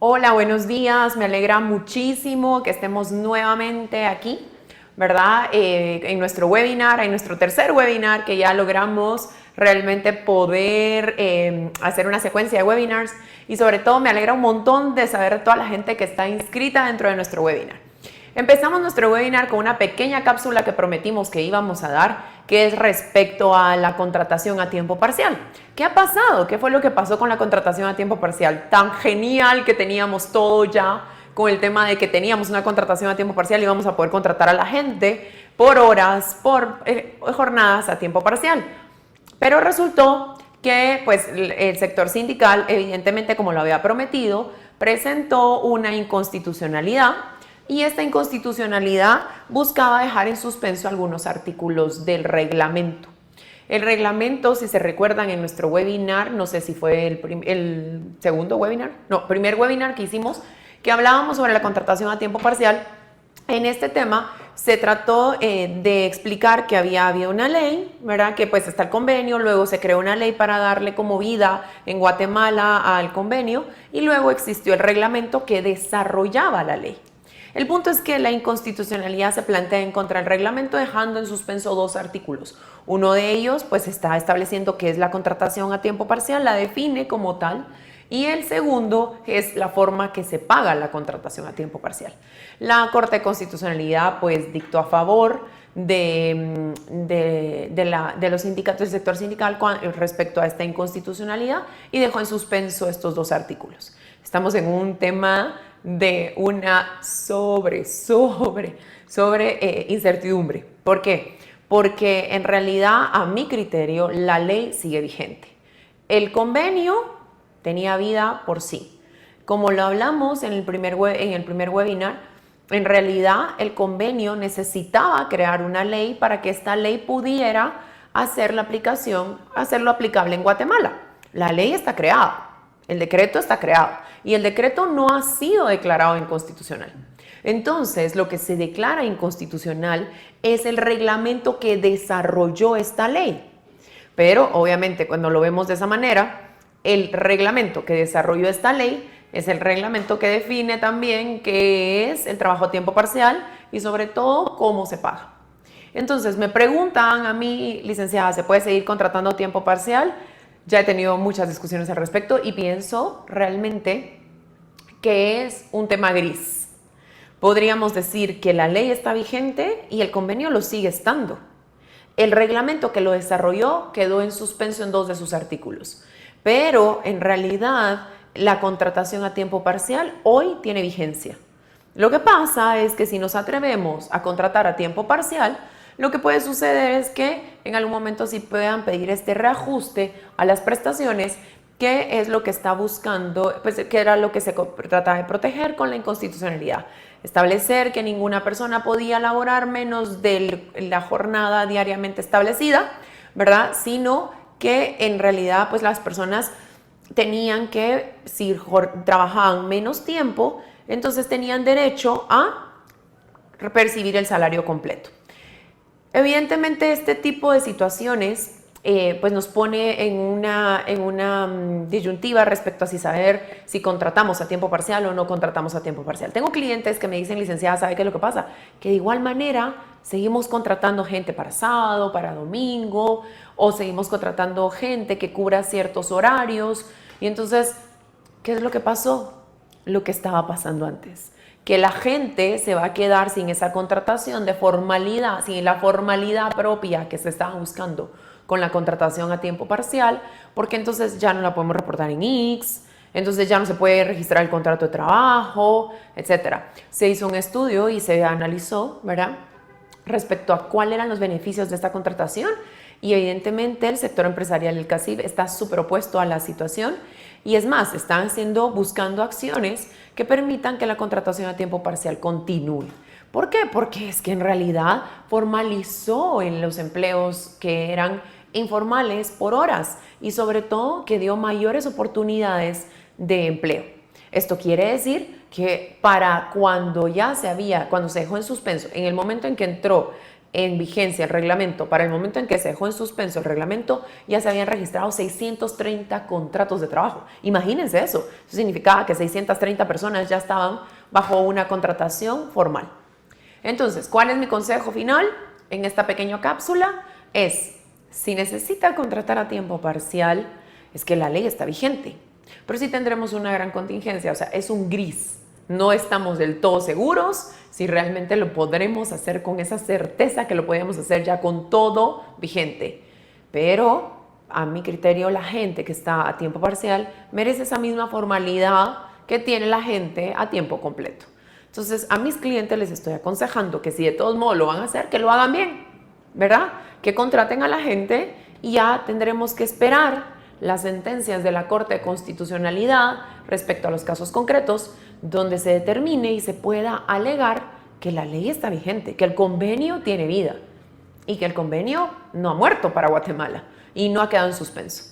Hola, buenos días. Me alegra muchísimo que estemos nuevamente aquí, ¿verdad? En nuestro webinar, en nuestro tercer webinar, que ya logramos realmente poder hacer una secuencia de webinars, y sobre todo me alegra un montón de saber de toda la gente que está inscrita dentro de nuestro webinar. Empezamos nuestro webinar con una pequeña cápsula que prometimos que íbamos a dar, que es respecto a la contratación a tiempo parcial. ¿Qué ha pasado? ¿Qué fue lo que pasó con la contratación a tiempo parcial? Tan genial que teníamos todo ya con el tema de que teníamos una contratación a tiempo parcial y íbamos a poder contratar a la gente por horas, por jornadas a tiempo parcial. Pero resultó que pues, el sector sindical, evidentemente como lo había prometido, presentó una inconstitucionalidad. Y esta inconstitucionalidad buscaba dejar en suspenso algunos artículos del reglamento. El reglamento, si se recuerdan en nuestro webinar, no sé si fue el segundo webinar, no, primer webinar que hicimos, que hablábamos sobre la contratación a tiempo parcial. En este tema se trató de explicar que había una ley, ¿verdad? Que pues está el convenio, luego se creó una ley para darle como vida en Guatemala al convenio y luego existió el reglamento que desarrollaba la ley. El punto es que la inconstitucionalidad se plantea en contra del reglamento, dejando en suspenso dos artículos. Uno de ellos pues está estableciendo qué es la contratación a tiempo parcial, la define como tal, y el segundo es la forma que se paga la contratación a tiempo parcial. La Corte de Constitucionalidad pues dictó a favor de los sindicatos del sector sindical respecto a esta inconstitucionalidad y dejó en suspenso estos dos artículos. Estamos en un tema de una incertidumbre. ¿Por qué? Porque en realidad, a mi criterio, la ley sigue vigente. El convenio tenía vida por sí. Como lo hablamos en el primer webinar, en realidad el convenio necesitaba crear una ley para que esta ley pudiera hacer la aplicación, hacerlo aplicable en Guatemala. La ley está creada. El decreto está creado y el decreto no ha sido declarado inconstitucional. Entonces, lo que se declara inconstitucional es el reglamento que desarrolló esta ley. Pero, obviamente, cuando lo vemos de esa manera, el reglamento que desarrolló esta ley es el reglamento que define también qué es el trabajo a tiempo parcial y, sobre todo, cómo se paga. Entonces, me preguntan a mí, licenciada, ¿se puede seguir contratando a tiempo parcial? Ya he tenido muchas discusiones al respecto y pienso realmente que es un tema gris. Podríamos decir que la ley está vigente y el convenio lo sigue estando. El reglamento que lo desarrolló quedó en suspenso en dos de sus artículos, pero en realidad la contratación a tiempo parcial hoy tiene vigencia. Lo que pasa es que si nos atrevemos a contratar a tiempo parcial, lo que puede suceder es que en algún momento sí puedan pedir este reajuste a las prestaciones, que es lo que está buscando, pues que era lo que se trata de proteger con la inconstitucionalidad. Establecer que ninguna persona podía laborar menos de la jornada diariamente establecida, ¿verdad? Sino que en realidad pues las personas tenían que, si trabajaban menos tiempo, entonces tenían derecho a percibir el salario completo. Evidentemente este tipo de situaciones pues nos pone en una disyuntiva respecto a saber si contratamos a tiempo parcial o no contratamos a tiempo parcial. Tengo clientes que me dicen, licenciada, ¿sabe qué es lo que pasa? Que de igual manera seguimos contratando gente para sábado, para domingo, o seguimos contratando gente que cubra ciertos horarios. Y entonces, ¿qué es lo que pasó? Lo que estaba pasando antes. Que la gente se va a quedar sin esa contratación de formalidad, sin la formalidad propia que se estaba buscando con la contratación a tiempo parcial, porque entonces ya no la podemos reportar en X, entonces ya no se puede registrar el contrato de trabajo, etc. Se hizo un estudio y se analizó, ¿verdad?, respecto a cuáles eran los beneficios de esta contratación, y evidentemente el sector empresarial, el CACIF, está súper opuesto a la situación, y es más, están buscando acciones que permitan que la contratación a tiempo parcial continúe. ¿Por qué? Porque es que en realidad formalizó en los empleos que eran informales por horas y sobre todo que dio mayores oportunidades de empleo. Esto quiere decir que para cuando se dejó en suspenso, en el momento en que entró en vigencia el reglamento, para el momento en que se dejó en suspenso el reglamento, ya se habían registrado 630 contratos de trabajo. Imagínense eso. Eso significaba que 630 personas ya estaban bajo una contratación formal. Entonces, ¿cuál es mi consejo final en esta pequeña cápsula? Es, si necesita contratar a tiempo parcial, es que la ley está vigente. Pero sí tendremos una gran contingencia, o sea, es un gris. No estamos del todo seguros si realmente lo podremos hacer con esa certeza que lo podemos hacer ya con todo vigente. Pero, a mi criterio, la gente que está a tiempo parcial merece esa misma formalidad que tiene la gente a tiempo completo. Entonces, a mis clientes les estoy aconsejando que si de todos modos lo van a hacer, que lo hagan bien, ¿verdad? Que contraten a la gente y ya tendremos que esperar las sentencias de la Corte de Constitucionalidad respecto a los casos concretos, donde se determine y se pueda alegar que la ley está vigente, que el convenio tiene vida y que el convenio no ha muerto para Guatemala y no ha quedado en suspenso.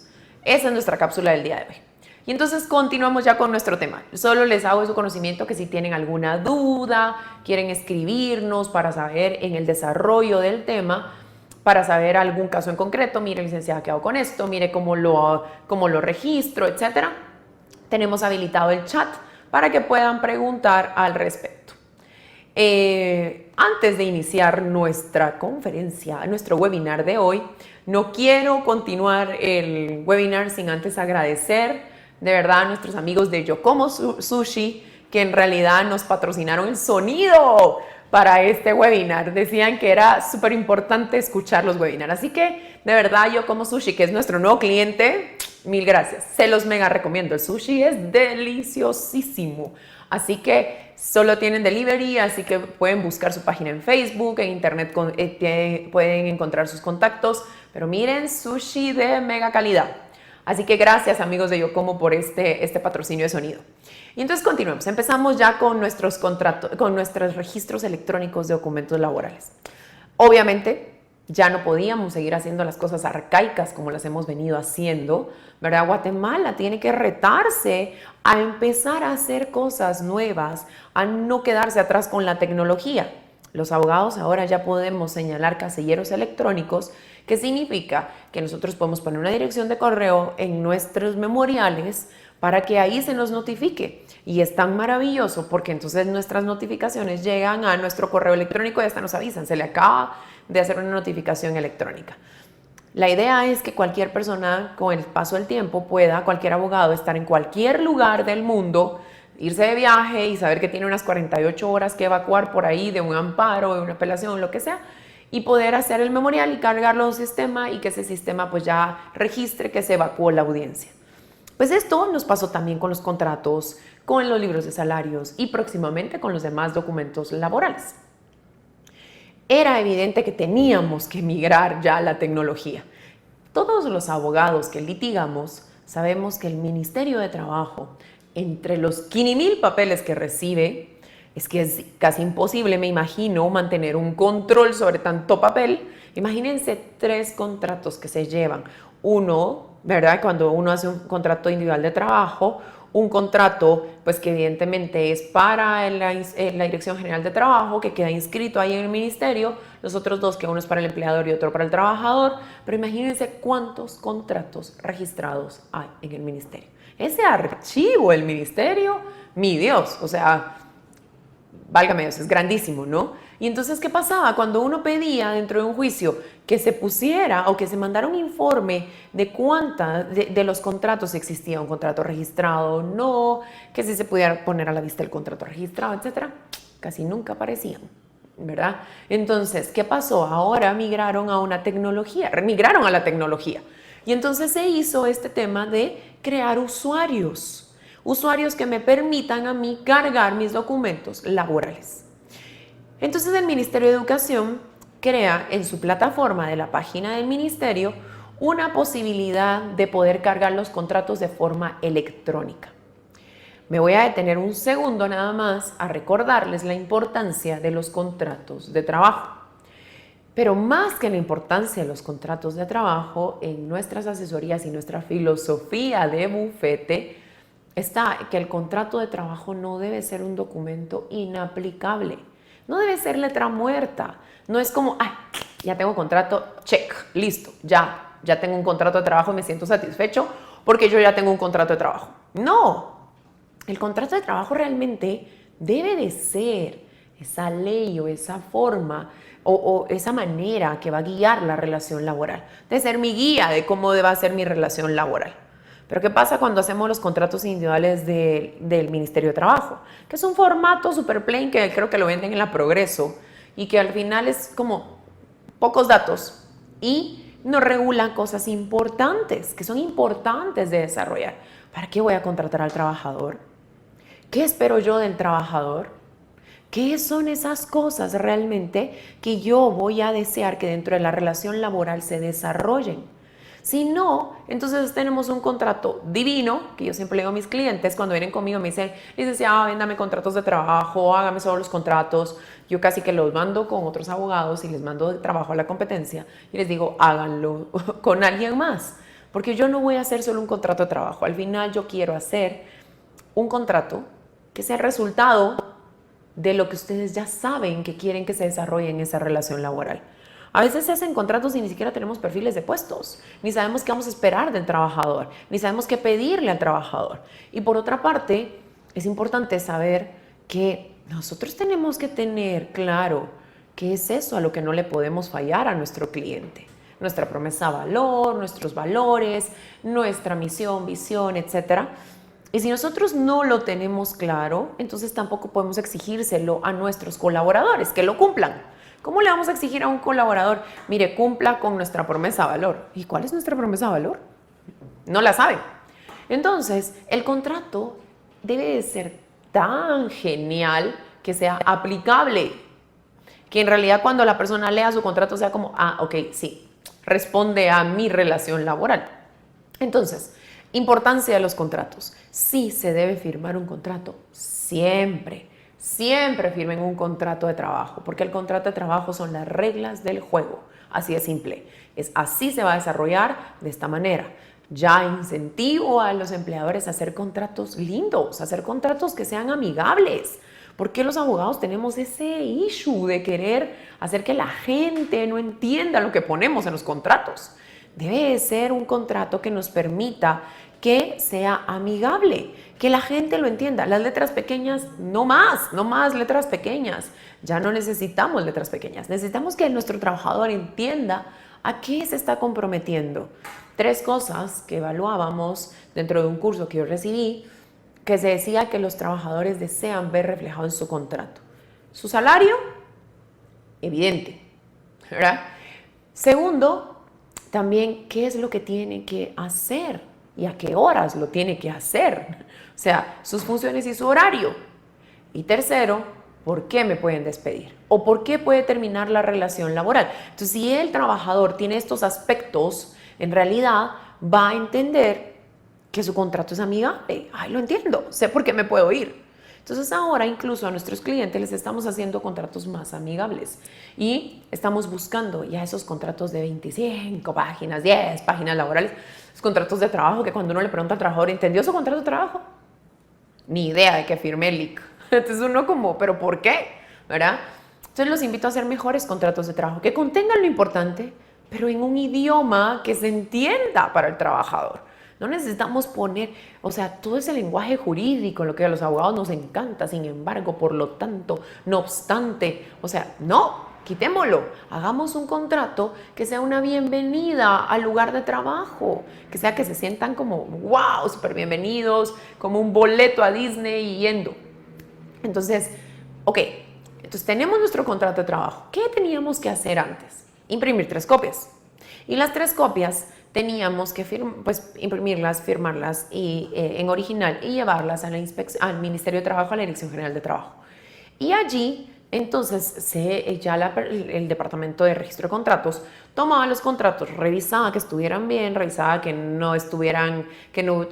Esa es nuestra cápsula del día de hoy. Y entonces continuamos ya con nuestro tema. Solo les hago su conocimiento que si tienen alguna duda, quieren escribirnos para saber en el desarrollo del tema, para saber algún caso en concreto, mire, licenciada, ¿qué hago con esto? Mire cómo lo registro, etcétera. Tenemos habilitado el chat para que puedan preguntar al respecto. Antes de iniciar nuestra conferencia, nuestro webinar de hoy, no quiero continuar el webinar sin antes agradecer de verdad a nuestros amigos de Yo Como Sushi, que en realidad nos patrocinaron el sonido para este webinar. Decían que era súper importante escuchar los webinars. Así que, de verdad, Yo Como Sushi, que es nuestro nuevo cliente, mil gracias. Se los mega recomiendo. El sushi es deliciosísimo. Así que solo tienen delivery, así que pueden buscar su página en Facebook, en internet pueden encontrar sus contactos. Pero miren, sushi de mega calidad. Así que gracias, amigos de Yo Como, por este patrocinio de sonido. Y entonces continuemos. Empezamos ya con nuestros registros electrónicos de documentos laborales. Obviamente, ya no podíamos seguir haciendo las cosas arcaicas como las hemos venido haciendo, ¿verdad? Guatemala tiene que retarse a empezar a hacer cosas nuevas, a no quedarse atrás con la tecnología. Los abogados ahora ya podemos señalar casilleros electrónicos, que significa que nosotros podemos poner una dirección de correo en nuestros memoriales para que ahí se nos notifique. Y es tan maravilloso porque entonces nuestras notificaciones llegan a nuestro correo electrónico y hasta nos avisan, se le acaba de hacer una notificación electrónica. La idea es que cualquier persona con el paso del tiempo pueda, cualquier abogado, estar en cualquier lugar del mundo, irse de viaje y saber que tiene unas 48 horas que evacuar por ahí de un amparo, de una apelación, lo que sea, y poder hacer el memorial y cargarlo a un sistema y que ese sistema pues ya registre que se evacuó la audiencia. Pues esto nos pasó también con los contratos, con los libros de salarios y próximamente con los demás documentos laborales. Era evidente que teníamos que migrar ya a la tecnología. Todos los abogados que litigamos sabemos que el Ministerio de Trabajo, entre los 15,000 papeles que recibe, es que es casi imposible, me imagino, mantener un control sobre tanto papel. Imagínense 3 contratos que se llevan. Uno, ¿verdad? Cuando uno hace un contrato individual de trabajo, un contrato pues que evidentemente es para la Dirección General de Trabajo, que queda inscrito ahí en el ministerio, los otros 2, que uno es para el empleador y otro para el trabajador, pero imagínense cuántos contratos registrados hay en el ministerio. Ese archivo del ministerio, mi Dios, o sea, válgame Dios, es grandísimo, ¿no? Y entonces, ¿qué pasaba? Cuando uno pedía dentro de un juicio que se pusiera o que se mandara un informe de de los contratos, si existía un contrato registrado o no, que si se pudiera poner a la vista el contrato registrado, etcétera, casi nunca aparecían, ¿verdad? Entonces, ¿qué pasó? Ahora migraron a la tecnología. Y entonces se hizo este tema de crear usuarios que me permitan a mí cargar mis documentos laborales. Entonces el Ministerio de Educación crea en su plataforma de la página del ministerio una posibilidad de poder cargar los contratos de forma electrónica. Me voy a detener un segundo nada más a recordarles la importancia de los contratos de trabajo. Pero más que la importancia de los contratos de trabajo, en nuestras asesorías y nuestra filosofía de bufete está que el contrato de trabajo no debe ser un documento inaplicable. No debe ser letra muerta. No es como, ay, ya tengo contrato, check, listo, ya tengo un contrato de trabajo y me siento satisfecho porque yo ya tengo un contrato de trabajo. No, el contrato de trabajo realmente debe de ser esa ley o esa forma o esa manera que va a guiar la relación laboral. Debe ser mi guía de cómo va a ser mi relación laboral. Pero ¿qué pasa cuando hacemos los contratos individuales del Ministerio de Trabajo? Que es un formato super plain que creo que lo venden en la Progreso y que al final es como pocos datos y no regula cosas importantes, que son importantes de desarrollar. ¿Para qué voy a contratar al trabajador? ¿Qué espero yo del trabajador? ¿Qué son esas cosas realmente que yo voy a desear que dentro de la relación laboral se desarrollen? Si no, entonces tenemos un contrato divino, que yo siempre le digo a mis clientes cuando vienen conmigo, me dicen, licenciada, véndame contratos de trabajo, hágame solo los contratos. Yo casi que los mando con otros abogados y les mando de trabajo a la competencia y les digo, háganlo con alguien más, porque yo no voy a hacer solo un contrato de trabajo. Al final yo quiero hacer un contrato que sea el resultado de lo que ustedes ya saben que quieren que se desarrolle en esa relación laboral. A veces se hacen contratos y ni siquiera tenemos perfiles de puestos, ni sabemos qué vamos a esperar del trabajador, ni sabemos qué pedirle al trabajador. Y por otra parte, es importante saber que nosotros tenemos que tener claro qué es eso a lo que no le podemos fallar a nuestro cliente. Nuestra promesa de valor, nuestros valores, nuestra misión, visión, etcétera. Y si nosotros no lo tenemos claro, entonces tampoco podemos exigírselo a nuestros colaboradores, que lo cumplan. ¿Cómo le vamos a exigir a un colaborador? Mire, cumpla con nuestra promesa de valor. ¿Y cuál es nuestra promesa de valor? No la saben. Entonces, el contrato debe de ser tan genial que sea aplicable. Que en realidad cuando la persona lea su contrato sea como, ah, ok, sí, responde a mi relación laboral. Entonces, importancia de los contratos. Sí se debe firmar un contrato, siempre. Siempre firmen un contrato de trabajo, porque el contrato de trabajo son las reglas del juego. Así de simple. Así se va a desarrollar de esta manera. Ya incentivo a los empleadores a hacer contratos lindos, a hacer contratos que sean amigables. ¿Por qué los abogados tenemos ese issue de querer hacer que la gente no entienda lo que ponemos en los contratos? Debe ser un contrato que nos permita que sea amigable, que la gente lo entienda. Las letras pequeñas, no más letras pequeñas. Ya no necesitamos letras pequeñas. Necesitamos que nuestro trabajador entienda a qué se está comprometiendo. 3 cosas que evaluábamos dentro de un curso que yo recibí, que se decía que los trabajadores desean ver reflejado en su contrato. Su salario, evidente, ¿verdad? Segundo, también qué es lo que tiene que hacer y a qué horas lo tiene que hacer. O sea, sus funciones y su horario. Y tercero, ¿por qué me pueden despedir? ¿O por qué puede terminar la relación laboral? Entonces, si el trabajador tiene estos aspectos, en realidad va a entender que su contrato es amigable. Ay, lo entiendo, sé por qué me puedo ir. Entonces ahora incluso a nuestros clientes les estamos haciendo contratos más amigables y estamos buscando ya esos contratos de 25 páginas, 10 páginas laborales, los contratos de trabajo que cuando uno le pregunta al trabajador, ¿entendió su contrato de trabajo? Ni idea de que firmé el leak. Entonces uno como, ¿pero por qué? ¿Verdad? Entonces los invito a hacer mejores contratos de trabajo que contengan lo importante, pero en un idioma que se entienda para el trabajador. No necesitamos poner, o sea, todo ese lenguaje jurídico, lo que a los abogados nos encanta, sin embargo, por lo tanto, no obstante, o sea, no, quitémoslo, hagamos un contrato que sea una bienvenida al lugar de trabajo, que sea que se sientan como, wow, súper bienvenidos, como un boleto a Disney yendo. Entonces, ok, entonces tenemos nuestro contrato de trabajo. ¿Qué teníamos que hacer antes? Imprimir 3 copias. Y las 3 copias teníamos que imprimirlas, firmarlas en original y llevarlas a al Ministerio de Trabajo, a la Dirección General de Trabajo. Y allí, entonces, el Departamento de Registro de Contratos tomaba los contratos, revisaba que estuvieran bien, revisaba que no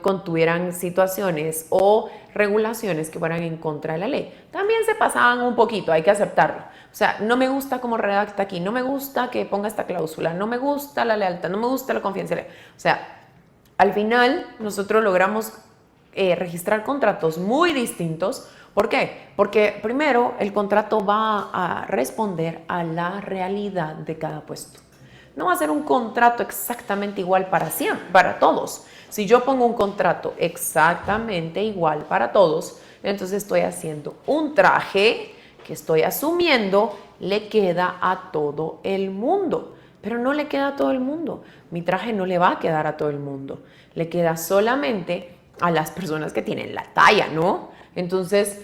contuvieran situaciones o regulaciones que fueran en contra de la ley. También se pasaban un poquito, hay que aceptarlo. O sea, no me gusta cómo redacta aquí, no me gusta que ponga esta cláusula, no me gusta la lealtad, no me gusta la confidencialidad. O sea, al final nosotros logramos registrar contratos muy distintos ¿Por qué? Porque primero el contrato va a responder a la realidad de cada puesto. No va a ser un contrato exactamente igual para siempre, para todos. Si yo pongo un contrato exactamente igual para todos, entonces estoy haciendo un traje que estoy asumiendo le queda a todo el mundo. Pero no le queda a todo el mundo. Mi traje no le va a quedar a todo el mundo. Le queda solamente a las personas que tienen la talla, ¿no? Entonces,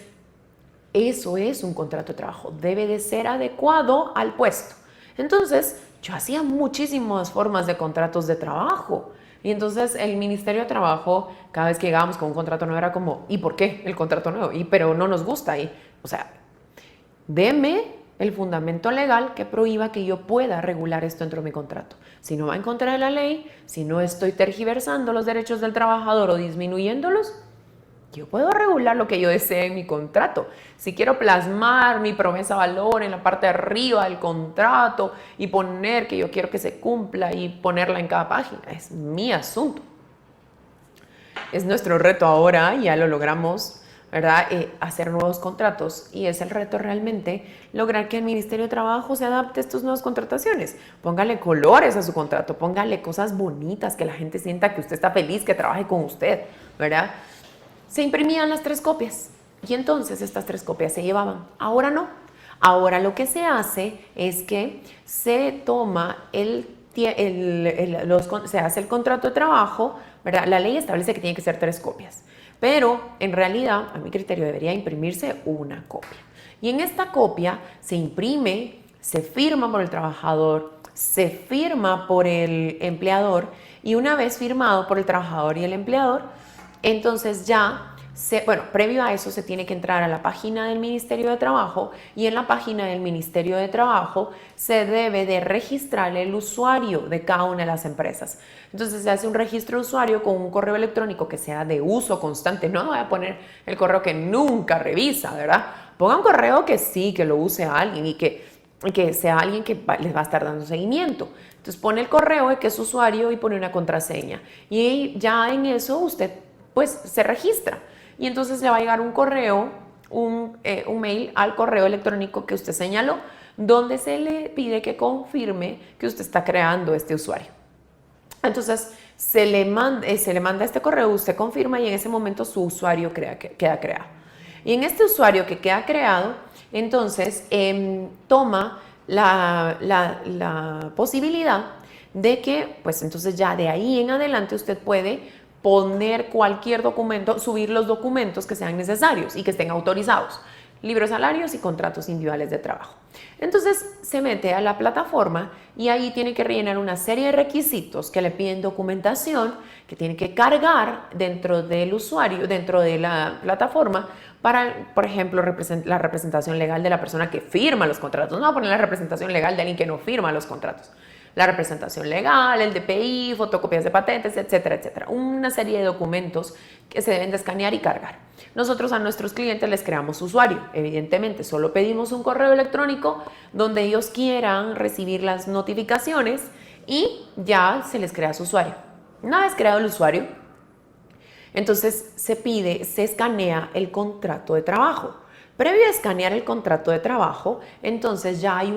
eso es un contrato de trabajo. Debe de ser adecuado al puesto. Entonces, yo hacía muchísimas formas de contratos de trabajo. Y entonces el Ministerio de Trabajo, cada vez que llegábamos con un contrato nuevo, era como, ¿y por qué el contrato nuevo? Pero no nos gusta. O sea, deme el fundamento legal que prohíba que yo pueda regular esto dentro de mi contrato. Si no va en contra de la ley, si no estoy tergiversando los derechos del trabajador o disminuyéndolos, yo puedo regular lo que yo desee en mi contrato. Si quiero plasmar mi promesa de valor en la parte de arriba del contrato y poner que yo quiero que se cumpla y ponerla en cada página, es mi asunto. Es nuestro reto ahora, ya lo logramos, ¿verdad? Hacer nuevos contratos, y es el reto realmente lograr que el Ministerio de Trabajo se adapte a estas nuevas contrataciones. Póngale colores a su contrato, póngale cosas bonitas, que la gente sienta que usted está feliz, que trabaje con usted, ¿verdad? Se imprimían las 3 copias y entonces estas 3 copias se llevaban. Ahora no. Ahora lo que se hace es que se toma se hace el contrato de trabajo, ¿verdad? La ley establece que tiene que ser 3 copias, pero en realidad, a mi criterio, debería imprimirse una copia. Y en esta copia se imprime, se firma por el trabajador, se firma por el empleador, y una vez firmado por el trabajador y el empleador, entonces previo a eso se tiene que entrar a la página del Ministerio de Trabajo, y en la página del Ministerio de Trabajo se debe de registrar el usuario de cada una de las empresas. Entonces se hace un registro de usuario con un correo electrónico que sea de uso constante. No voy a poner el correo que nunca revisa, ¿verdad? Ponga un correo que sí, que lo use alguien y que sea alguien que les va a estar dando seguimiento. Entonces pone el correo de que es usuario y pone una contraseña. Y ya en eso usted pues se registra. Y entonces le va a llegar un correo, un mail al correo electrónico que usted señaló, donde se le pide que confirme que usted está creando este usuario. Entonces se le manda este correo, usted confirma, y en ese momento su usuario queda creado. Y en este usuario que queda creado, entonces toma la posibilidad de que, pues entonces ya de ahí en adelante usted puede poner cualquier documento, subir los documentos que sean necesarios y que estén autorizados, libros salarios y contratos individuales de trabajo. Entonces se mete a la plataforma y ahí tiene que rellenar una serie de requisitos que le piden documentación, que tiene que cargar dentro del usuario, dentro de la plataforma, para, por ejemplo, la representación legal de la persona que firma los contratos. No va a poner la representación legal de alguien que no firma los contratos. La representación legal, el DPI, fotocopias de patentes, etcétera, etcétera. Una serie de documentos que se deben de escanear y cargar. Nosotros a nuestros clientes les creamos usuario. Evidentemente, solo pedimos un correo electrónico donde ellos quieran recibir las notificaciones y ya se les crea su usuario. Una vez creado el usuario, entonces se escanea el contrato de trabajo. Previo a escanear el contrato de trabajo, entonces ya hay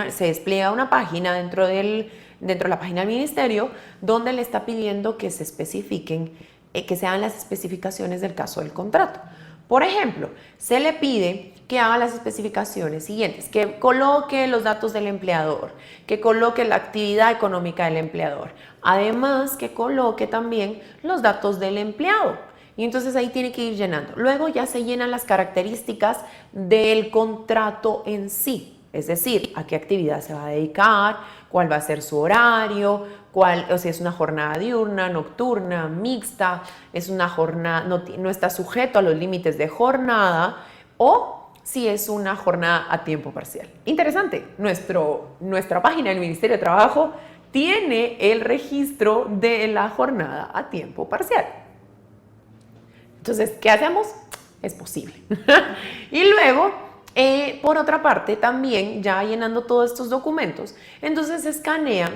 se despliega una página dentro de la página del ministerio, donde le está pidiendo que se especifiquen, que sean las especificaciones del caso del contrato. Por ejemplo, se le pide que haga las especificaciones siguientes: que coloque los datos del empleador, que coloque la actividad económica del empleador, además que coloque también los datos del empleado. Y entonces ahí tiene que ir llenando. Luego ya se llenan las características del contrato en sí, es decir, a qué actividad se va a dedicar, cuál va a ser su horario, si es una jornada diurna, nocturna, mixta, es una jornada, no está sujeto a los límites de jornada, o si es una jornada a tiempo parcial. Interesante, nuestra página del Ministerio de Trabajo tiene el registro de la jornada a tiempo parcial. Entonces, ¿qué hacemos? Es posible. Y luego, por otra parte, también ya llenando todos estos documentos, entonces se escanea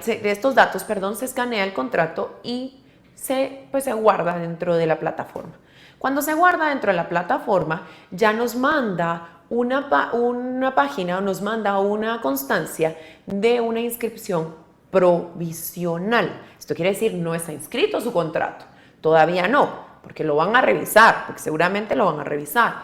el contrato y se guarda dentro de la plataforma. Cuando se guarda dentro de la plataforma, ya nos manda una página, nos manda una constancia de una inscripción provisional. Esto quiere decir, no está inscrito su contrato. Todavía no, porque lo van a revisar, porque seguramente lo van a revisar.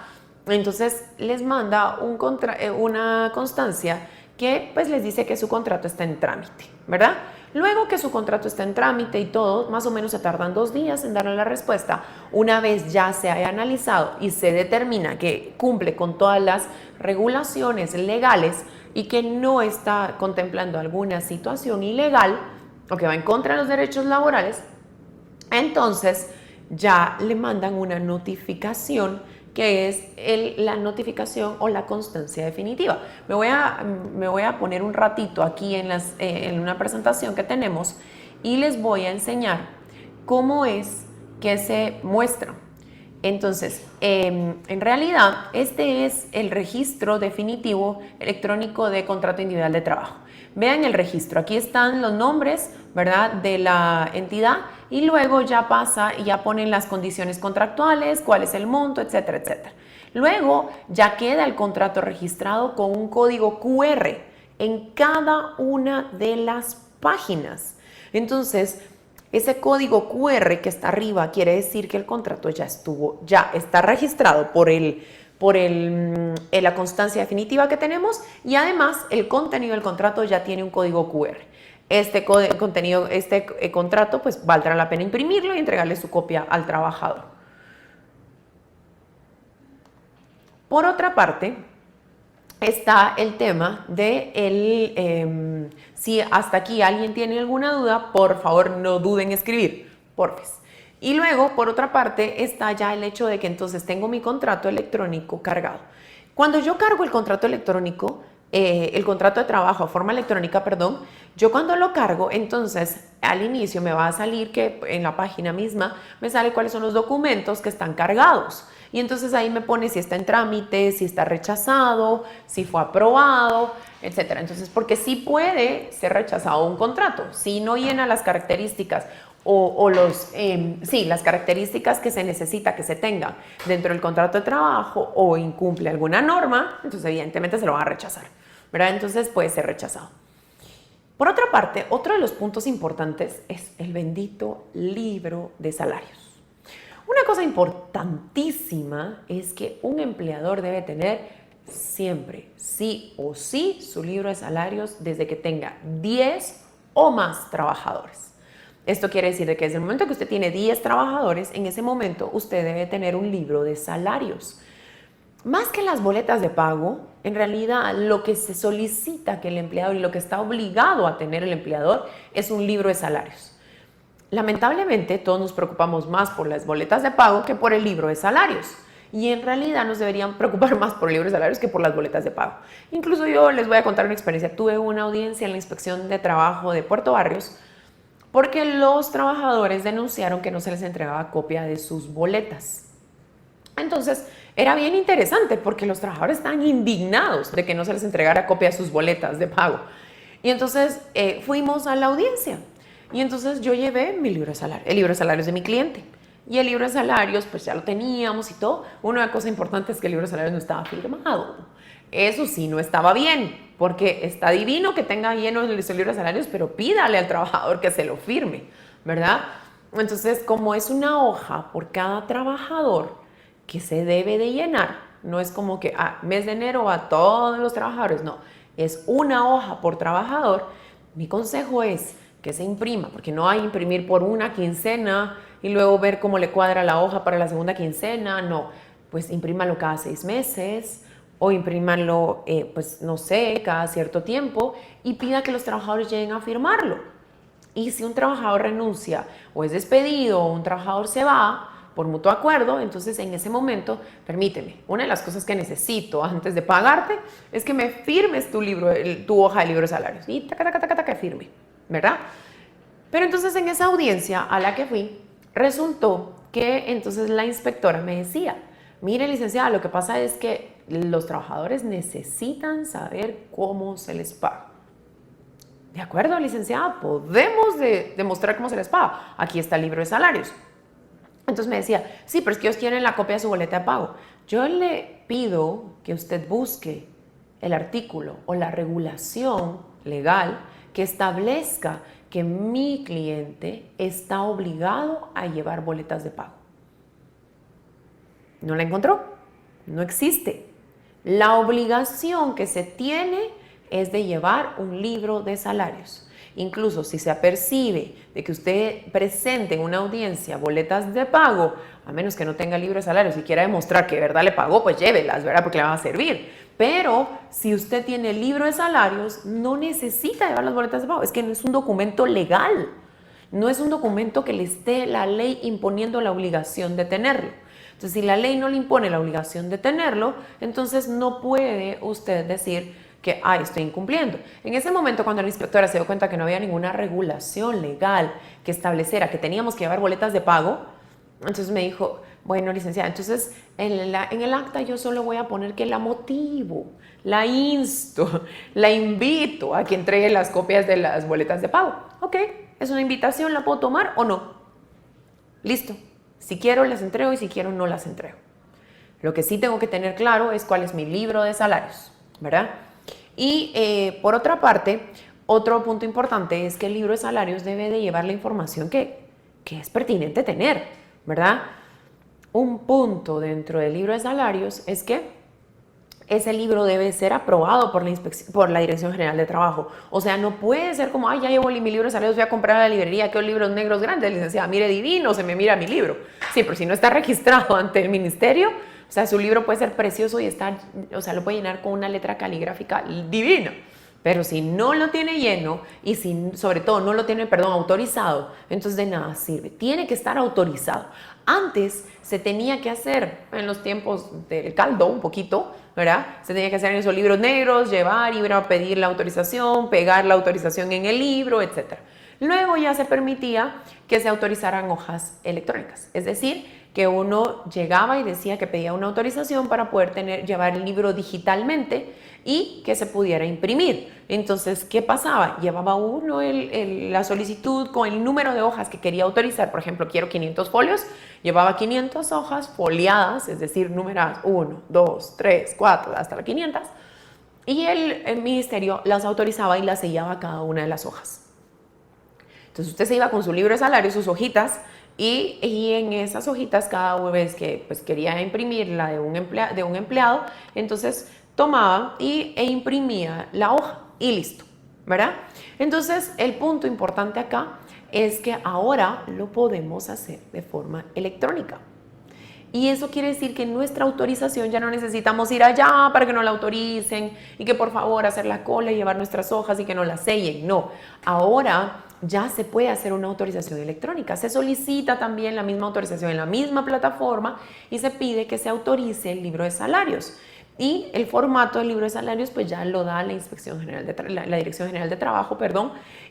Entonces les manda una constancia que pues les dice que su contrato está en trámite, ¿verdad? Luego que su contrato está en trámite y todo, más o menos se tardan 2 días en darle la respuesta. Una vez ya se haya analizado y se determina que cumple con todas las regulaciones legales y que no está contemplando alguna situación ilegal o que va en contra de los derechos laborales, entonces ya le mandan una notificación que es la notificación o la constancia definitiva. Me voy a poner un ratito aquí en una presentación que tenemos y les voy a enseñar cómo es que se muestra. Entonces, en realidad, este es el registro definitivo electrónico de contrato individual de trabajo. Vean el registro, aquí están los nombres, ¿verdad?, de la entidad y luego ya pasa y ya ponen las condiciones contractuales, cuál es el monto, etcétera, etcétera. Luego ya queda el contrato registrado con un código QR en cada una de las páginas. Entonces, ese código QR que está arriba quiere decir que el contrato ya está registrado por la constancia definitiva que tenemos y además el contenido del contrato ya tiene un código QR. Este contrato pues valdrá la pena imprimirlo y entregarle su copia al trabajador. Por otra parte, está el tema de si hasta aquí alguien tiene alguna duda, por favor no duden en escribir, porfis. Y luego, por otra parte, está ya el hecho de que entonces tengo mi contrato electrónico cargado. Cuando yo cargo el contrato electrónico, el contrato de trabajo a forma electrónica, perdón, yo cuando lo cargo, entonces al inicio me va a salir que en la página misma me sale cuáles son los documentos que están cargados. Y entonces ahí me pone si está en trámite, si está rechazado, si fue aprobado, etcétera. Entonces, porque sí puede ser rechazado un contrato, si no llena las características las características que se necesita que se tengan dentro del contrato de trabajo o incumple alguna norma, entonces evidentemente se lo van a rechazar, ¿verdad? Entonces puede ser rechazado. Por otra parte, otro de los puntos importantes es el bendito libro de salarios. Una cosa importantísima es que un empleador debe tener siempre, sí o sí, su libro de salarios desde que tenga 10 o más trabajadores. Esto quiere decir que desde el momento que usted tiene 10 trabajadores, en ese momento usted debe tener un libro de salarios. Más que las boletas de pago, en realidad lo que se solicita que el empleador y lo que está obligado a tener el empleador es un libro de salarios. Lamentablemente, todos nos preocupamos más por las boletas de pago que por el libro de salarios. Y en realidad nos deberían preocupar más por el libro de salarios que por las boletas de pago. Incluso yo les voy a contar una experiencia. Tuve una audiencia en la Inspección de Trabajo de Puerto Barrios porque los trabajadores denunciaron que no se les entregaba copia de sus boletas. Entonces, era bien interesante porque los trabajadores estaban indignados de que no se les entregara copia de sus boletas de pago. Y entonces fuimos a la audiencia. Y entonces yo llevé mi libro de salarios, el libro de salarios de mi cliente. Y el libro de salarios, pues ya lo teníamos y todo. Una cosa importante es que el libro de salarios no estaba firmado. Eso sí, no estaba bien, porque está divino que tenga lleno el libro de salarios, pero pídale al trabajador que se lo firme, ¿verdad? Entonces, como es una hoja por cada trabajador que se debe de llenar, no es como que mes de enero a todos los trabajadores, no, es una hoja por trabajador. Mi consejo es que se imprima, porque no hay imprimir por una quincena y luego ver cómo le cuadra la hoja para la segunda quincena, no, pues imprímalo cada 6 meses o imprímalo, pues no sé, cada cierto tiempo y pida que los trabajadores lleguen a firmarlo. Y si un trabajador renuncia o es despedido o un trabajador se va por mutuo acuerdo, entonces en ese momento, permíteme, una de las cosas que necesito antes de pagarte es que me firmes tu hoja de libro de salarios y que firme, ¿verdad? Pero entonces en esa audiencia a la que fui, resultó que entonces la inspectora me decía, mire licenciada, lo que pasa es que los trabajadores necesitan saber cómo se les paga. De acuerdo, licenciada, podemos demostrar cómo se les paga. Aquí está el libro de salarios. Entonces me decía, sí, pero es que ellos tienen la copia de su boleta de pago. Yo le pido que usted busque el artículo o la regulación legal que establezca que mi cliente está obligado a llevar boletas de pago. ¿No la encontró? No existe. La obligación que se tiene es de llevar un libro de salarios. Incluso si se apercibe de que usted presente en una audiencia boletas de pago, a menos que no tenga libro de salarios y quiera demostrar que de verdad le pagó, pues llévelas, ¿verdad? Porque le van a servir. Pero si usted tiene el libro de salarios, no necesita llevar las boletas de pago. Es que no es un documento legal. No es un documento que le esté la ley imponiendo la obligación de tenerlo. Entonces, si la ley no le impone la obligación de tenerlo, entonces no puede usted decir que estoy incumpliendo. En ese momento, cuando la inspectora se dio cuenta que no había ninguna regulación legal que estableciera que teníamos que llevar boletas de pago, entonces me dijo, bueno, licenciada, entonces en el acta yo solo voy a poner que la motivo, la insto, la invito a que entregue las copias de las boletas de pago. Ok, es una invitación, ¿la puedo tomar o no? Listo. Si quiero las entrego y si quiero no las entrego. Lo que sí tengo que tener claro es cuál es mi libro de salarios, ¿verdad? Y por otra parte, otro punto importante es que el libro de salarios debe de llevar la información que es pertinente tener, ¿verdad? Un punto dentro del libro de salarios es que ese libro debe ser aprobado por la Dirección General de Trabajo. O sea, no puede ser como, ya llevo mi libro de salarios, voy a comprar a la librería, que libros negros grandes, licenciada, mire divino, se me mira mi libro. Sí, pero si no está registrado ante el ministerio, o sea, su libro puede ser precioso y lo puede llenar con una letra caligráfica divina. Pero si no lo tiene lleno y si sobre todo no lo tiene, autorizado, entonces de nada sirve. Tiene que estar autorizado. Antes se tenía que hacer, en los tiempos del caldo un poquito, ¿verdad? Se tenía que hacer en esos libros negros, llevar, ir a pedir la autorización, pegar la autorización en el libro, etc. Luego ya se permitía que se autorizaran hojas electrónicas, es decir, que uno llegaba y decía que pedía una autorización para poder llevar el libro digitalmente y que se pudiera imprimir. Entonces, ¿qué pasaba? Llevaba uno la solicitud con el número de hojas que quería autorizar. Por ejemplo, quiero 500 folios. Llevaba 500 hojas foliadas, es decir, numeradas 1, 2, 3, 4, hasta las 500. Y el ministerio las autorizaba y las sellaba cada una de las hojas. Entonces, usted se iba con su libro de salario, sus hojitas, y en esas hojitas, cada vez que quería imprimir la de un empleado, entonces tomaba e imprimía la hoja y listo, ¿verdad? Entonces, el punto importante acá es que ahora lo podemos hacer de forma electrónica. Y eso quiere decir que nuestra autorización ya no necesitamos ir allá para que nos la autoricen y que por favor hacer la cola y llevar nuestras hojas y que nos las sellen. No, ahora ya se puede hacer una autorización electrónica. Se solicita también la misma autorización en la misma plataforma y se pide que se autorice el libro de salarios. Y el formato del libro de salarios pues ya lo da la Dirección General de Trabajo,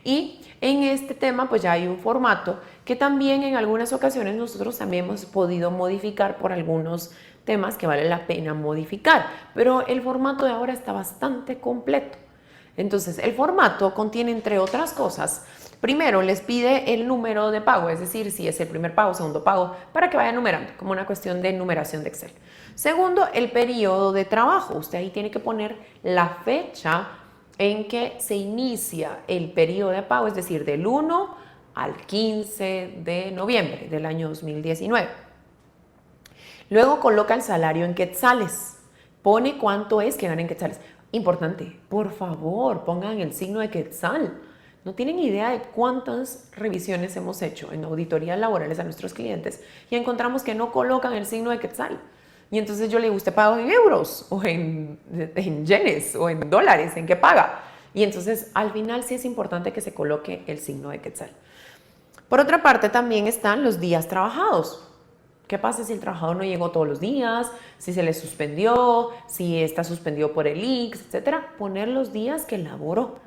y en este tema pues ya hay un formato que también en algunas ocasiones nosotros también hemos podido modificar por algunos temas que vale la pena modificar, pero el formato de ahora está bastante completo. Entonces, el formato contiene, entre otras cosas, primero les pide el número de pago, es decir, si es el primer pago, segundo pago, para que vaya numerando, como una cuestión de numeración de Excel. Segundo, el periodo de trabajo. Usted ahí tiene que poner la fecha en que se inicia el periodo de pago, es decir, del 1 al 15 de noviembre del año 2019. Luego coloca el salario en quetzales. Pone cuánto es que gana en quetzales. Importante, por favor, pongan el signo de quetzal. No tienen idea de cuántas revisiones hemos hecho en auditorías laborales a nuestros clientes y encontramos que no colocan el signo de quetzal. Y entonces yo le digo, ¿usted paga en euros o en yenes o en dólares? ¿En qué paga? Y entonces al final sí es importante que se coloque el signo de quetzal. Por otra parte también están los días trabajados. ¿Qué pasa si el trabajador no llegó todos los días? Si se le suspendió, si está suspendido por el IX, etcétera. Poner los días que laboró.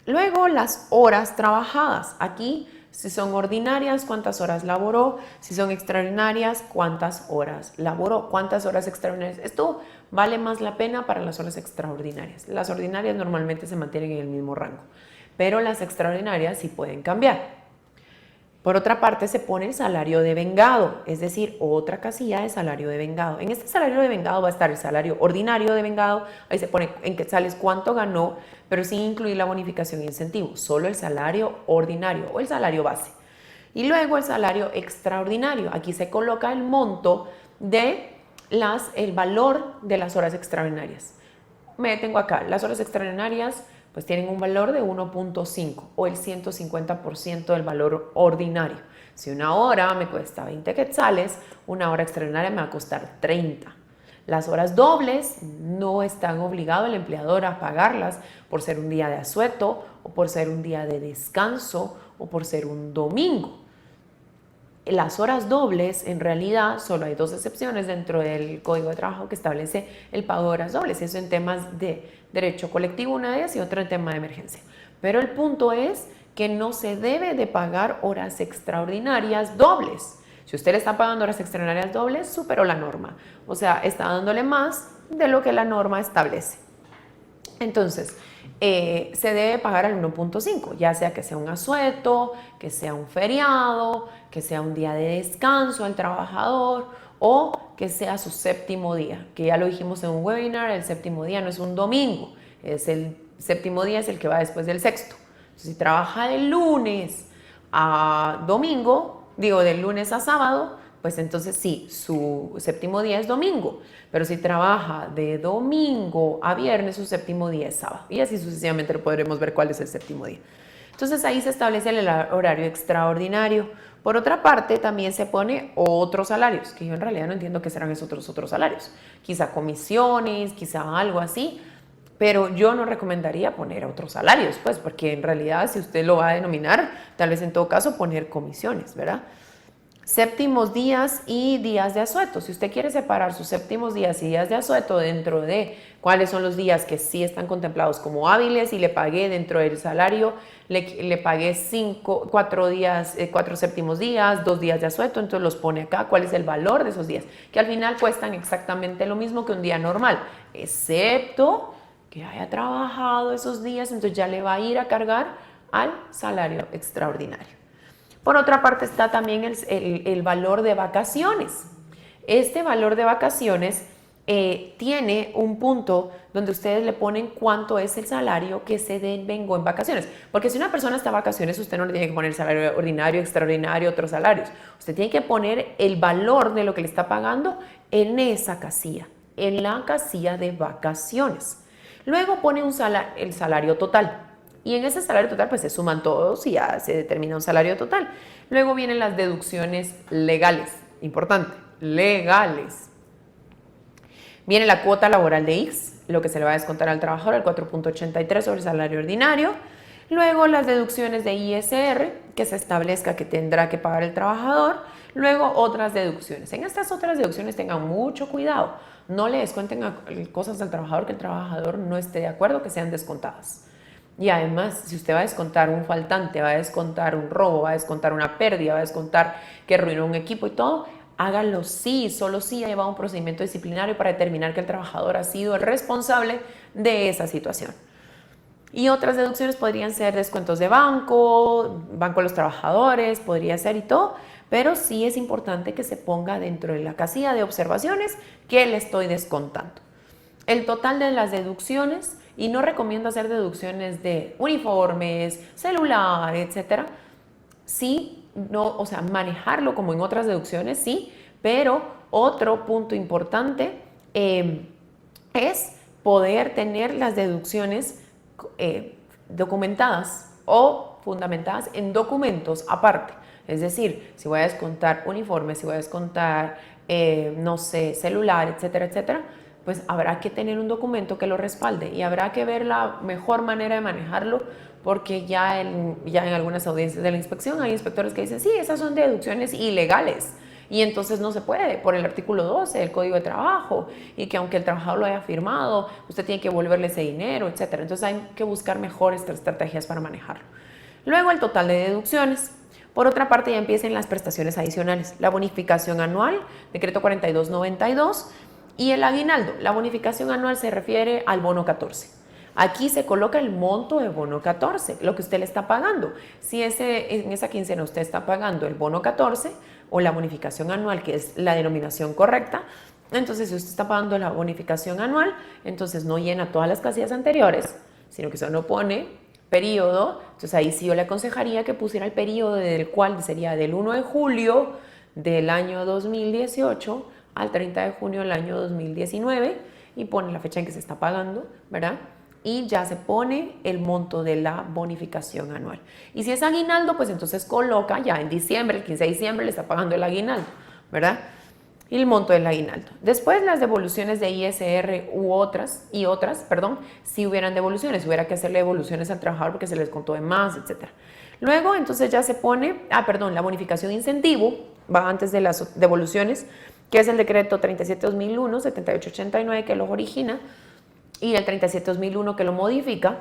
Luego las horas trabajadas. Aquí, si son ordinarias, cuántas horas laboró. Si son extraordinarias, cuántas horas laboró. ¿Cuántas horas extraordinarias? Esto vale más la pena para las horas extraordinarias. Las ordinarias normalmente se mantienen en el mismo rango, pero las extraordinarias sí pueden cambiar. Por otra parte, se pone el salario de vengado, es decir, otra casilla de salario de vengado. En este salario de vengado va a estar el salario ordinario de vengado, ahí se pone en quetzales cuánto ganó, pero sin incluir la bonificación e incentivo, solo el salario ordinario o el salario base. Y luego el salario extraordinario, aquí se coloca el monto de el valor de las horas extraordinarias. Me detengo acá, las horas extraordinarias pues tienen un valor de 1.5 o el 150% del valor ordinario. Si una hora me cuesta 20 quetzales, una hora extraordinaria me va a costar 30. Las horas dobles no están obligado el empleador a pagarlas por ser un día de asueto o por ser un día de descanso o por ser un domingo. Las horas dobles, en realidad, solo hay dos excepciones dentro del Código de Trabajo que establece el pago de horas dobles. Eso en temas de derecho colectivo una vez y otro en tema de emergencia. Pero el punto es que no se debe de pagar horas extraordinarias dobles. Si usted le está pagando horas extraordinarias dobles, superó la norma. O sea, está dándole más de lo que la norma establece. Entonces, se debe pagar al 1.5, ya sea que sea un asueto, que sea un feriado, que sea un día de descanso al trabajador o que sea su séptimo día, que ya lo dijimos en un webinar, el séptimo día no es un domingo, el séptimo día es el que va después del sexto. Entonces, si trabaja de lunes a domingo, digo de lunes a sábado, pues entonces sí, su séptimo día es domingo, pero si trabaja de domingo a viernes, su séptimo día es sábado. Y así sucesivamente lo podremos ver cuál es el séptimo día. Entonces ahí se establece el horario extraordinario. Por otra parte, también se pone otros salarios, que yo en realidad no entiendo qué serán esos otros salarios. Quizá comisiones, quizá algo así, pero yo no recomendaría poner otros salarios, pues, porque en realidad si usted lo va a denominar, tal vez en todo caso poner comisiones, ¿verdad? Séptimos días y días de asueto. Si usted quiere separar sus séptimos días y días de asueto dentro de cuáles son los días que sí están contemplados como hábiles y le pagué dentro del salario, le pagué 4 séptimos días, 2 días de asueto, entonces los pone acá, cuál es el valor de esos días, que al final cuestan exactamente lo mismo que un día normal, excepto que haya trabajado esos días, entonces ya le va a ir a cargar al salario extraordinario. Por otra parte está también el valor de vacaciones. Este valor de vacaciones tiene un punto donde ustedes le ponen cuánto es el salario que se devengó en vacaciones. Porque si una persona está de vacaciones, usted no le tiene que poner salario ordinario, extraordinario, otros salarios. Usted tiene que poner el valor de lo que le está pagando en esa casilla, en la casilla de vacaciones. Luego pone el salario total. Y en ese salario total pues se suman todos y ya se determina un salario total. Luego vienen las deducciones legales, importante, legales. Viene la cuota laboral de X, lo que se le va a descontar al trabajador, el 4.83 sobre el salario ordinario. Luego las deducciones de ISR, que se establezca que tendrá que pagar el trabajador. Luego otras deducciones. En estas otras deducciones tengan mucho cuidado. No le descuenten cosas al trabajador que el trabajador no esté de acuerdo que sean descontadas. Y además, si usted va a descontar un faltante, va a descontar un robo, va a descontar una pérdida, va a descontar que arruinó un equipo y todo, hágalo sí, solo sí ha llevado un procedimiento disciplinario para determinar que el trabajador ha sido el responsable de esa situación. Y otras deducciones podrían ser descuentos de banco de los trabajadores, podría ser y todo, pero sí es importante que se ponga dentro de la casilla de observaciones que le estoy descontando. El total de las deducciones, y no recomiendo hacer deducciones de uniformes, celular, etcétera. Sí, no, o sea, manejarlo como en otras deducciones, sí, pero otro punto importante es poder tener las deducciones documentadas o fundamentadas en documentos aparte. Es decir, si voy a descontar uniformes, si voy a descontar, no sé, celular, etcétera, etcétera, pues habrá que tener un documento que lo respalde y habrá que ver la mejor manera de manejarlo, porque ya en algunas audiencias de la inspección hay inspectores que dicen, sí, esas son deducciones ilegales y entonces no se puede por el artículo 12 del Código de Trabajo, y que aunque el trabajador lo haya firmado, usted tiene que devolverle ese dinero, etcétera. Entonces hay que buscar mejores estrategias para manejarlo. Luego el total de deducciones. Por otra parte ya empiezan las prestaciones adicionales, la bonificación anual, decreto 4292, y el aguinaldo. La bonificación anual se refiere al bono 14. Aquí se coloca el monto de bono 14, lo que usted le está pagando. Si en esa quincena usted está pagando el bono 14 o la bonificación anual, que es la denominación correcta, entonces si usted está pagando la bonificación anual, entonces no llena todas las casillas anteriores, sino que solo pone periodo. Entonces ahí sí yo le aconsejaría que pusiera el periodo del cual sería del 1 de julio del año 2018 al 30 de junio del año 2019 y pone la fecha en que se está pagando, ¿verdad? Y ya se pone el monto de la bonificación anual. Y si es aguinaldo, pues entonces coloca ya en diciembre, el 15 de diciembre le está pagando el aguinaldo, ¿verdad? Y el monto del aguinaldo. Después las devoluciones de ISR si hubieran devoluciones, hubiera que hacerle devoluciones al trabajador porque se les contó de más, etc. Luego entonces ya se pone, la bonificación incentivo, va antes de las devoluciones, que es el decreto 37-2001, 7889 que lo origina, y el 37-2001 que lo modifica,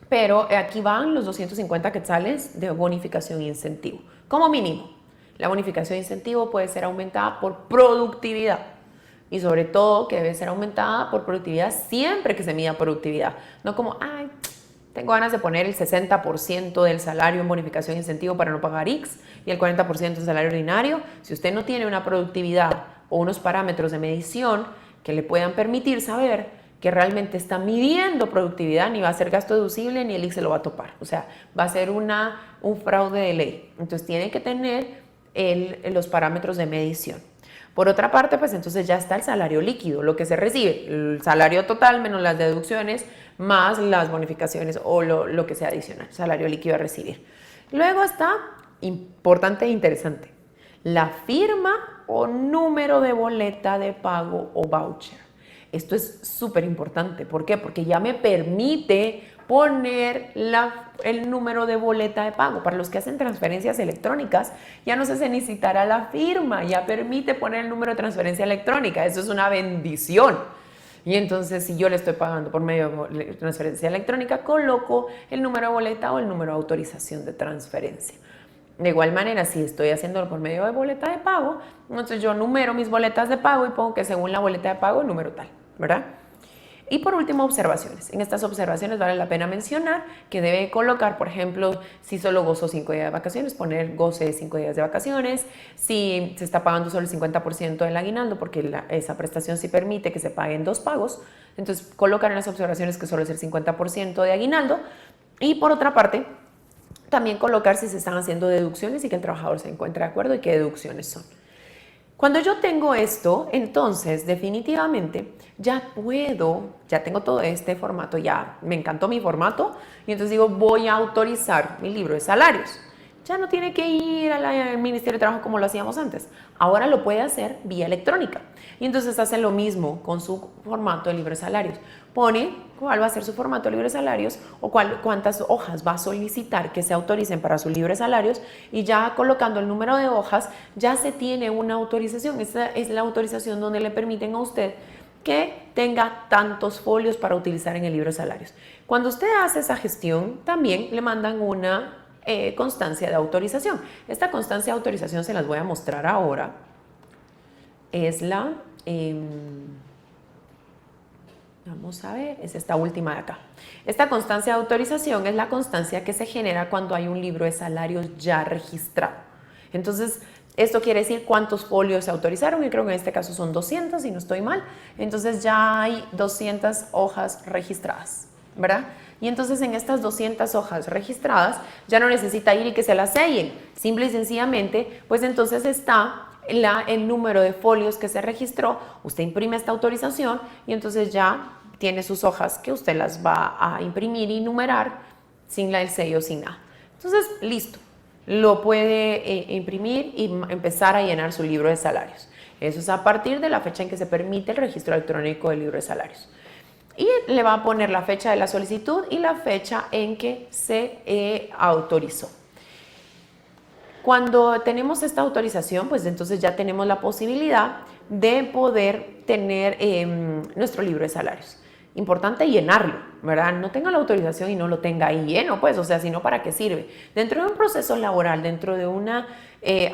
pero aquí van los 250 quetzales de bonificación e incentivo, como mínimo. La bonificación e incentivo puede ser aumentada por productividad y sobre todo que debe ser aumentada por productividad siempre que se mida productividad, no como, tengo ganas de poner el 60% del salario en bonificación e incentivo para no pagar X y el 40% del salario ordinario. Si usted no tiene una productividad o unos parámetros de medición que le puedan permitir saber que realmente está midiendo productividad, ni va a ser gasto deducible, ni el IX se lo va a topar. O sea, va a ser un fraude de ley. Entonces, tiene que tener los parámetros de medición. Por otra parte, pues entonces ya está el salario líquido, lo que se recibe, el salario total menos las deducciones, más las bonificaciones o lo que sea adicional, salario líquido a recibir. Luego está, importante e interesante, la firma o número de boleta de pago o voucher. Esto es súper importante. ¿Por qué? Porque ya me permite poner el número de boleta de pago. Para los que hacen transferencias electrónicas, ya no se necesitará la firma, ya permite poner el número de transferencia electrónica. Eso es una bendición. Y entonces, si yo le estoy pagando por medio de transferencia electrónica, coloco el número de boleta o el número de autorización de transferencia. De igual manera, si estoy haciéndolo por medio de boleta de pago, entonces yo numero mis boletas de pago y pongo que según la boleta de pago, el número tal, ¿verdad? Y por último, observaciones. En estas observaciones vale la pena mencionar que debe colocar, por ejemplo, si solo gozo 5 días de vacaciones, poner goce 5 días de vacaciones. Si se está pagando solo el 50% del aguinaldo, porque esa prestación sí permite que se paguen 2 pagos, entonces colocar en las observaciones que solo es el 50% de aguinaldo. Y por otra parte, también colocar si se están haciendo deducciones y que el trabajador se encuentre de acuerdo y qué deducciones son. Cuando yo tengo esto, entonces definitivamente ya tengo todo este formato, ya me encantó mi formato y entonces digo, voy a autorizar mi libro de salarios. Ya no tiene que ir al Ministerio de Trabajo como lo hacíamos antes. Ahora lo puede hacer vía electrónica. Y entonces hace lo mismo con su formato de libro de salarios. Pone cuál va a ser su formato de libro de salarios o cuántas hojas va a solicitar que se autoricen para su libro de salarios y ya colocando el número de hojas ya se tiene una autorización. Esa es la autorización donde le permiten a usted que tenga tantos folios para utilizar en el libro de salarios. Cuando usted hace esa gestión, también le mandan una constancia de autorización. Esta constancia de autorización se las voy a mostrar ahora. Es vamos a ver, es esta última de acá. Esta constancia de autorización es la constancia que se genera cuando hay un libro de salarios ya registrado. Entonces, esto quiere decir cuántos folios se autorizaron, y creo que en este caso son 200, si no estoy mal. Entonces ya hay 200 hojas registradas, ¿verdad? Y entonces en estas 200 hojas registradas ya no necesita ir y que se las sellen. Simple y sencillamente, pues entonces está el número de folios que se registró. Usted imprime esta autorización y entonces ya tiene sus hojas que usted las va a imprimir y numerar sin el sello, sin nada. Entonces, listo. Lo puede imprimir y empezar a llenar su libro de salarios. Eso es a partir de la fecha en que se permite el registro electrónico del libro de salarios. Y le va a poner la fecha de la solicitud y la fecha en que se autorizó. Cuando tenemos esta autorización, pues entonces ya tenemos la posibilidad de poder tener nuestro libro de salarios. Importante llenarlo, ¿verdad? No tenga la autorización y no lo tenga ahí lleno, pues, o sea, sino ¿para qué sirve? Dentro de un proceso laboral, dentro de una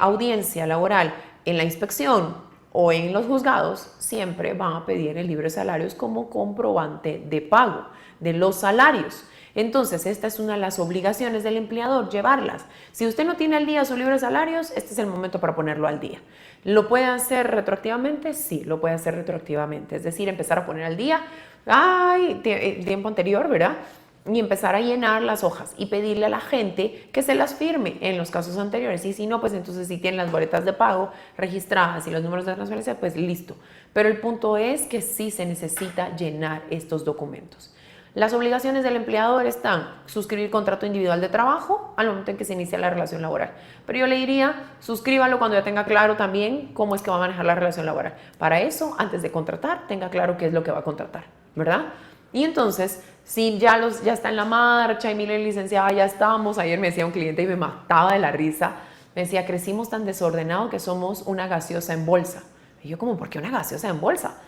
audiencia laboral, en la inspección, o en los juzgados, siempre van a pedir el libro de salarios como comprobante de pago de los salarios. Entonces, esta es una de las obligaciones del empleador, llevarlas. Si usted no tiene al día su libro de salarios, este es el momento para ponerlo al día. ¿Lo puede hacer retroactivamente? Sí, lo puede hacer retroactivamente. Es decir, empezar a poner al día, el tiempo anterior, ¿verdad? Y empezar a llenar las hojas y pedirle a la gente que se las firme en los casos anteriores. Y si no, pues entonces si tienen las boletas de pago registradas y los números de transferencia, pues listo. Pero el punto es que sí se necesita llenar estos documentos. Las obligaciones del empleador están suscribir contrato individual de trabajo al momento en que se inicia la relación laboral. Pero yo le diría, suscríbalo cuando ya tenga claro también cómo es que va a manejar la relación laboral. Para eso, antes de contratar, tenga claro qué es lo que va a contratar, ¿verdad? Y entonces, si ya está en la marcha y mire, licenciada, ya estamos. Ayer me decía un cliente y me mataba de la risa. Me decía, crecimos tan desordenado que somos una gaseosa en bolsa. Y yo como, ¿por qué una gaseosa en bolsa?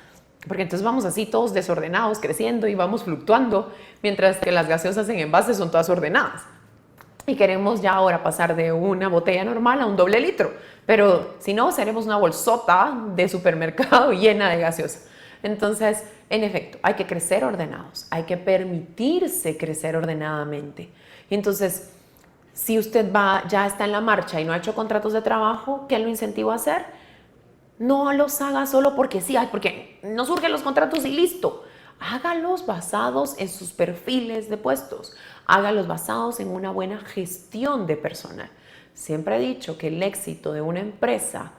Porque entonces vamos así todos desordenados, creciendo y vamos fluctuando, mientras que las gaseosas en envase son todas ordenadas. Y queremos ya ahora pasar de una botella normal a un doble litro. Pero si no, seremos una bolsota de supermercado llena de gaseosa. Entonces, en efecto, hay que crecer ordenados, hay que permitirse crecer ordenadamente. Y entonces, si usted ya está en la marcha y no ha hecho contratos de trabajo, ¿qué lo incentivo a hacer? No los haga solo porque sí, porque no surgen los contratos y listo. Hágalos basados en sus perfiles de puestos. Hágalos basados en una buena gestión de personal. Siempre he dicho que el éxito de una empresa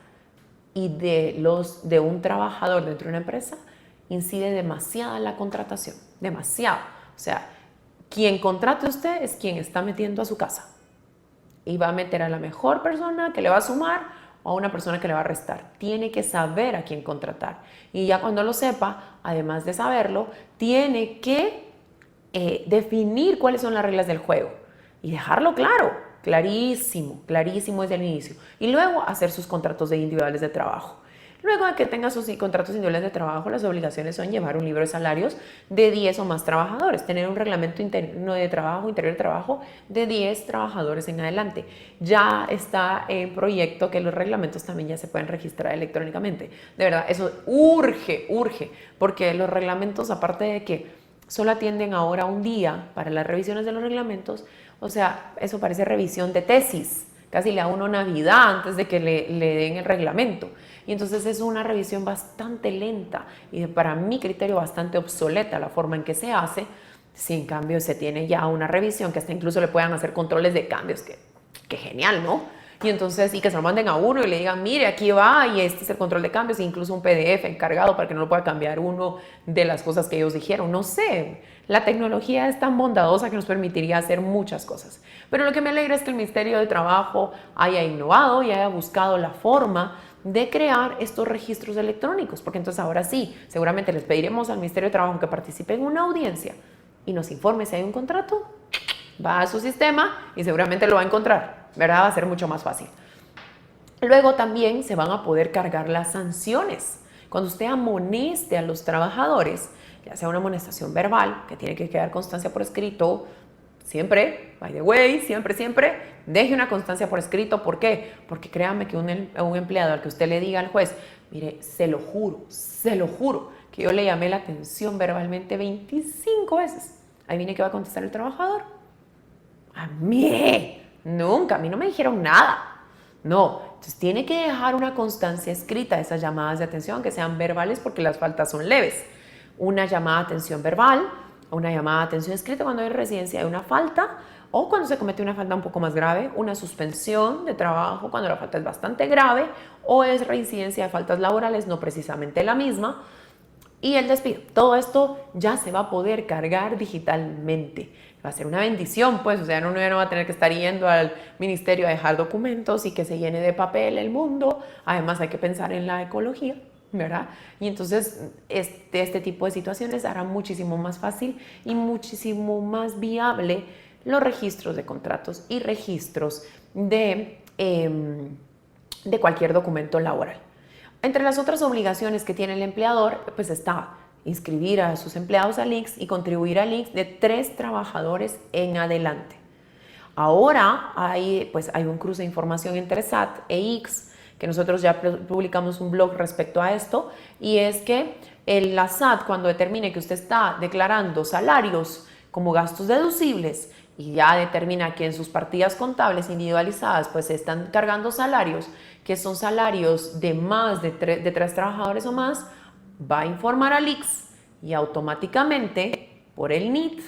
y de un trabajador dentro de una empresa incide demasiado en la contratación. Demasiado. O sea, quien contrate a usted es quien está metiendo a su casa. Y va a meter a la mejor persona que le va a sumar o a una persona que le va a restar. Tiene que saber a quién contratar. Y ya cuando lo sepa, además de saberlo, tiene que definir cuáles son las reglas del juego y dejarlo claro, clarísimo desde el inicio. Y luego hacer sus contratos individuales de trabajo. Luego de que tenga sus contratos individuales de trabajo, las obligaciones son llevar un libro de salarios de 10 o más trabajadores, tener un reglamento interior de trabajo de 10 trabajadores en adelante. Ya está en proyecto que los reglamentos también ya se pueden registrar electrónicamente. De verdad, eso urge, porque los reglamentos, aparte de que solo atienden ahora un día para las revisiones de los reglamentos, o sea, eso parece revisión de tesis. Casi le da uno Navidad antes de que le den el reglamento. Y entonces es una revisión bastante lenta y para mi criterio bastante obsoleta la forma en que se hace. Si en cambio se tiene ya una revisión que hasta incluso le puedan hacer controles de cambios, que genial, ¿no? Y entonces, y que se lo manden a uno y le digan, mire, aquí va y este es el control de cambios, e incluso un PDF encargado para que no lo pueda cambiar uno de las cosas que ellos dijeron. No sé, la tecnología es tan bondadosa que nos permitiría hacer muchas cosas. Pero lo que me alegra es que el Ministerio de Trabajo haya innovado y haya buscado la forma de crear estos registros electrónicos, porque entonces ahora sí, seguramente les pediremos al Ministerio de Trabajo que participe en una audiencia y nos informe si hay un contrato, va a su sistema y seguramente lo va a encontrar, ¿verdad? Va a ser mucho más fácil. Luego también se van a poder cargar las sanciones. Cuando usted amoneste a los trabajadores, ya sea una amonestación verbal, que tiene que quedar constancia por escrito, siempre, by the way, siempre, deje una constancia por escrito. ¿Por qué? Porque créanme que un empleado al que usted le diga al juez, mire, se lo juro, que yo le llamé la atención verbalmente 25 veces. Ahí viene que va a contestar el trabajador. A mí no me dijeron nada. No, entonces tiene que dejar una constancia escrita de esas llamadas de atención, que sean verbales porque las faltas son leves. Una llamada de atención verbal, una llamada de atención escrita cuando hay residencia de una falta o cuando se comete una falta un poco más grave, una suspensión de trabajo cuando la falta es bastante grave o es reincidencia de faltas laborales, no precisamente la misma, y el despido. Todo esto ya se va a poder cargar digitalmente. Va a ser una bendición, pues, o sea, uno no va a tener que estar yendo al ministerio a dejar documentos y que se llene de papel el mundo. Además hay que pensar en la ecología, ¿verdad? Y entonces este tipo de situaciones hará muchísimo más fácil y muchísimo más viable los registros de contratos y registros de cualquier documento laboral. Entre las otras obligaciones que tiene el empleador, pues está inscribir a sus empleados al ICS y contribuir al ICS de 3 trabajadores en adelante. Ahora hay un cruce de información entre SAT e ICS que nosotros ya publicamos un blog respecto a esto, y es que la SAT, cuando determine que usted está declarando salarios como gastos deducibles y ya determina que en sus partidas contables individualizadas pues se están cargando salarios que son salarios de más de 3 trabajadores o más, va a informar al ICS y automáticamente por el NIT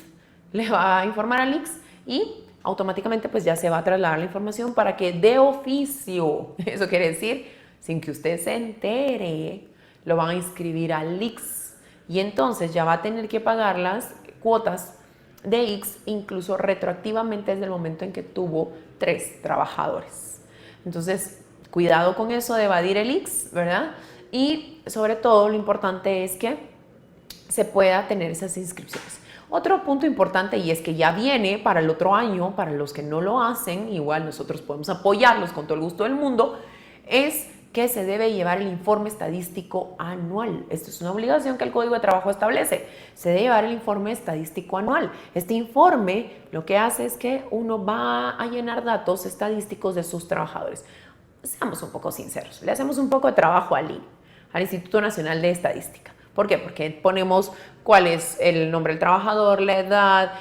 le va a informar al ICS y automáticamente pues ya se va a trasladar la información para que de oficio, eso quiere decir sin que usted se entere, lo van a inscribir al ICS y entonces ya va a tener que pagar las cuotas de ICS incluso retroactivamente desde el momento en que tuvo 3 trabajadores. Entonces, cuidado con eso de evadir el ICS, ¿verdad? Y sobre todo lo importante es que se pueda tener esas inscripciones. Otro punto importante y es que ya viene para el otro año, para los que no lo hacen, igual nosotros podemos apoyarlos con todo el gusto del mundo, es que se debe llevar el informe estadístico anual. Esto es una obligación que el Código de Trabajo establece. Se debe llevar el informe estadístico anual. Este informe lo que hace es que uno va a llenar datos estadísticos de sus trabajadores. Seamos un poco sinceros, le hacemos un poco de trabajo al INE, al Instituto Nacional de Estadística. ¿Por qué? Porque ponemos cuál es el nombre del trabajador, la edad,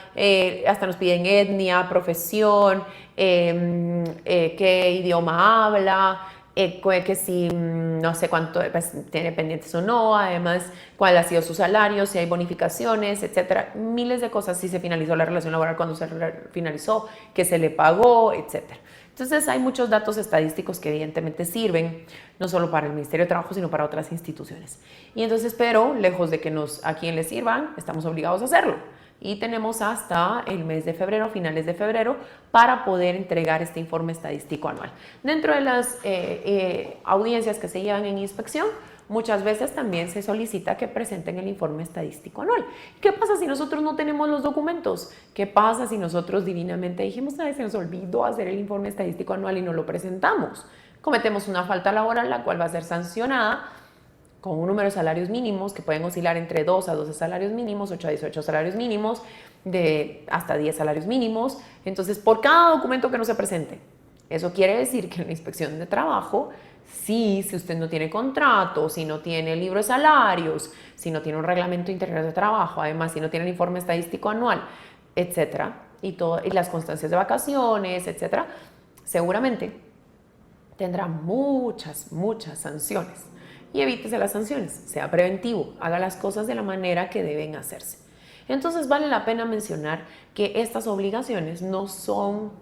hasta nos piden etnia, profesión, qué idioma habla, que si no sé cuánto pues, tiene pendientes o no, además cuál ha sido su salario, si hay bonificaciones, etcétera, miles de cosas, si se finalizó la relación laboral, cuando se finalizó, que se le pagó, etcétera. Entonces hay muchos datos estadísticos que evidentemente sirven no solo para el Ministerio de Trabajo, sino para otras instituciones. Y entonces, pero lejos de que a quien les sirvan, estamos obligados a hacerlo. Y tenemos hasta el mes de febrero, finales de febrero, para poder entregar este informe estadístico anual. Dentro de las audiencias que se llevan en inspección, muchas veces también se solicita que presenten el informe estadístico anual. ¿Qué pasa si nosotros no tenemos los documentos? ¿Qué pasa si nosotros divinamente dijimos, se nos olvidó hacer el informe estadístico anual y no lo presentamos? Cometemos una falta laboral, la cual va a ser sancionada con un número de salarios mínimos que pueden oscilar entre 2 a 12 salarios mínimos, 8 a 18 salarios mínimos, hasta 10 salarios mínimos. Entonces, por cada documento que no se presente, eso quiere decir que en la inspección de trabajo, si usted no tiene contrato, si no tiene libro de salarios, si no tiene un reglamento interior de trabajo, además si no tiene el informe estadístico anual, etcétera, y las constancias de vacaciones, etcétera, seguramente tendrá muchas sanciones. Y evítese las sanciones, sea preventivo, haga las cosas de la manera que deben hacerse. Entonces vale la pena mencionar que estas obligaciones no son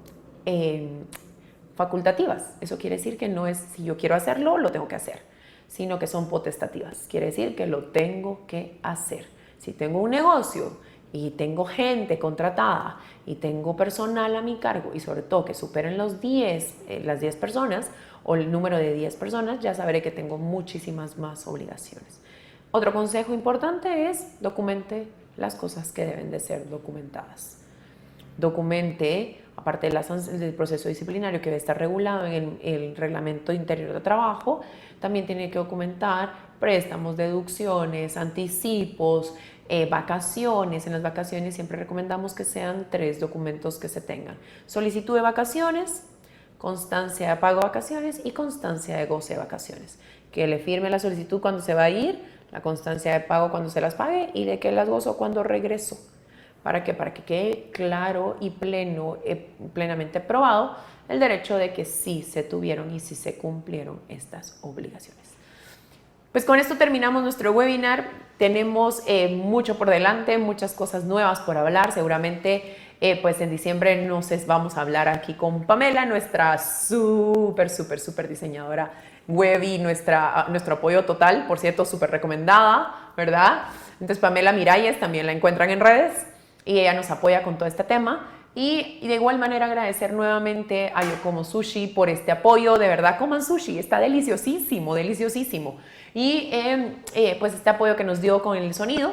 facultativas. Eso quiere decir que no es si yo quiero hacerlo, lo tengo que hacer, sino que son potestativas. Quiere decir que lo tengo que hacer. Si tengo un negocio y tengo gente contratada y tengo personal a mi cargo y sobre todo que superen las 10 personas o el número de 10 personas, ya sabré que tengo muchísimas más obligaciones. Otro consejo importante es documente las cosas que deben de ser documentadas. Documente, aparte del proceso disciplinario que debe estar regulado en el Reglamento Interior de Trabajo, también tiene que documentar préstamos, deducciones, anticipos, vacaciones. En las vacaciones siempre recomendamos que sean 3 documentos que se tengan. Solicitud de vacaciones, constancia de pago de vacaciones y constancia de goce de vacaciones. Que le firme la solicitud cuando se va a ir, la constancia de pago cuando se las pague y de que las gozó cuando regresó. ¿Para qué? Para que quede claro y plenamente probado el derecho de que sí se tuvieron y sí se cumplieron estas obligaciones. Pues con esto terminamos nuestro webinar. Tenemos mucho por delante, muchas cosas nuevas por hablar. Seguramente pues en diciembre vamos a hablar aquí con Pamela, nuestra súper diseñadora web y nuestro apoyo total, por cierto, súper recomendada, ¿verdad? Entonces Pamela Miralles también la encuentran en redes y ella nos apoya con todo este tema. Y de igual manera agradecer nuevamente a Yo Como Sushi por este apoyo. De verdad, coman sushi, está deliciosísimo. Y pues este apoyo que nos dio con el sonido.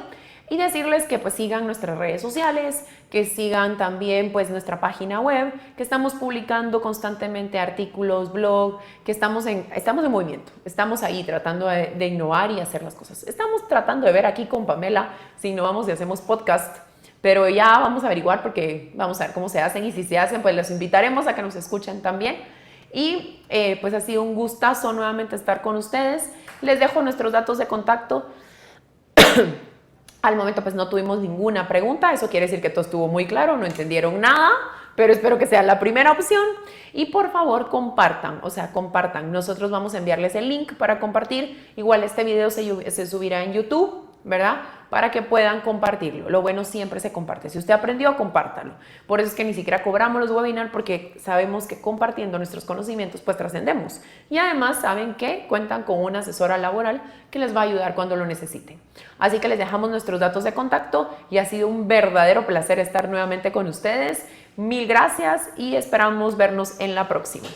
Y decirles que pues sigan nuestras redes sociales, que sigan también pues nuestra página web, que estamos publicando constantemente artículos, blog, que estamos en movimiento. Estamos ahí tratando de innovar y hacer las cosas. Estamos tratando de ver aquí con Pamela si innovamos y hacemos podcast. Pero ya vamos a averiguar porque vamos a ver cómo se hacen y si se hacen, pues los invitaremos a que nos escuchen también. Y pues ha sido un gustazo nuevamente estar con ustedes. Les dejo nuestros datos de contacto. Al momento pues no tuvimos ninguna pregunta, eso quiere decir que todo estuvo muy claro, no entendieron nada, pero espero que sea la primera opción. Y por favor compartan, o sea, compartan. Nosotros vamos a enviarles el link para compartir. Igual este video se subirá en YouTube, ¿verdad? Para que puedan compartirlo. Lo bueno siempre se comparte. Si usted aprendió, compártalo. Por eso es que ni siquiera cobramos los webinars, porque sabemos que compartiendo nuestros conocimientos pues trascendemos. Y además saben que cuentan con una asesora laboral que les va a ayudar cuando lo necesiten. Así que les dejamos nuestros datos de contacto y ha sido un verdadero placer estar nuevamente con ustedes. Mil gracias y esperamos vernos en la próxima.